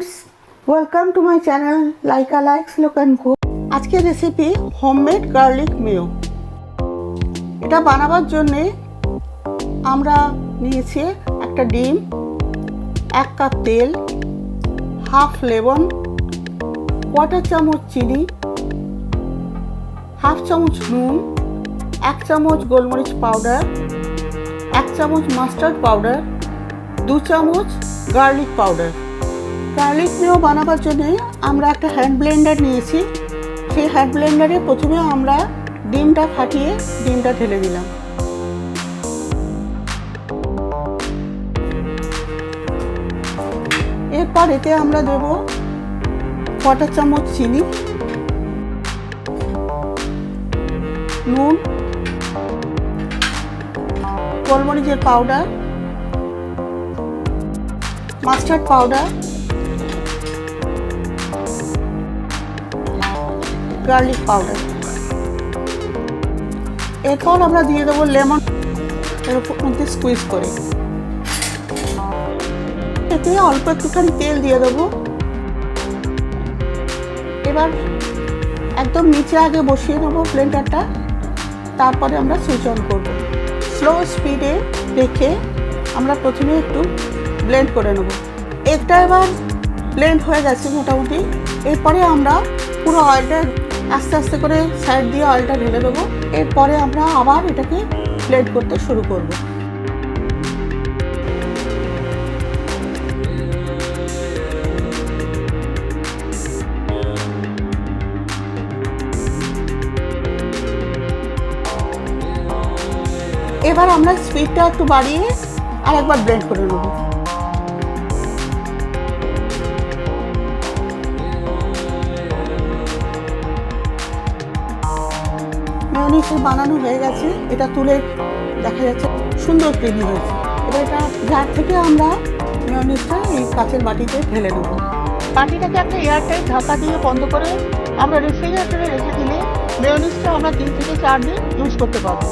friends, welcome to my channel LykaLikes Look N Cook. আজকের recipe homemade garlic Mayo. এটা বানাবার জন্য আমরা নিয়েছি একটা ডিম, 1 কাপ তেল, হাফ লেমন, কোয়ার্টার চামচ চিনি, হাফ চামচ নুন, 1 চামচ গোলমরিচ পাউডার, 1 চামচ মাস্টার্ড পাউডার, 2 চামচ গার্লিক পাউডার। গার্লিক মেয়ো বানাবার জন্য আমরা একটা হ্যান্ড ব্লেন্ডার নিয়েছি। সেই হ্যান্ড ব্লেন্ডারে প্রথমে আমরা ডিমটা ফাটিয়ে ডিমটা ঢেলে দিলাম। এরপর এতে আমরা দেব কোয়ার্টার চামচ চিনি, নুন, গোলমরিচের powder, mustard powder, garlic powder. এরপর আমরা দিয়ে দেবো লেমন এর মধ্যে স্কুইজ করে। এতে অল্প একটুখানি তেল দিয়ে দেবো। এবার একদম নিচে আগে বসিয়ে নেবো ব্লেন্ডারটা, তারপরে আমরা সুইচ অন করব। স্লো স্পিডে রেখে আমরা প্রথমে একটু ব্লেন্ড করে নেব। একটা এবার ব্লেন্ড হয়ে গেছে মোটামুটি। এরপরে আমরা পুরো অয়েলটা আস্তে আস্তে করে সাইড দিয়ে অয়েলটা ঢেলে দেবো। এরপরে আমরা আবার এটাকে ব্লেন্ড করতে শুরু করব। এবার আমরা স্পিডটা একটু বাড়িয়ে আর একবার ব্লেন্ড করে নেব। মেয়োনিজ বানানো হয়ে গেছে। এটা তুলে দেখা যাচ্ছে সুন্দর ক্রিমি হয়েছে। এবার এটা জার থেকে আমরা মেয়োনিজটা এই কাচের বাটিতে ঢেলে নেব। বাটিটাকে একটা এয়ারটাইট ঢাকা দিয়ে বন্ধ করে আমরা রেফ্রিজারেটরে রেখে দিলে মেয়োনিজটা আমরা 3 থেকে 4 দিন ইউজ করতে পারবো।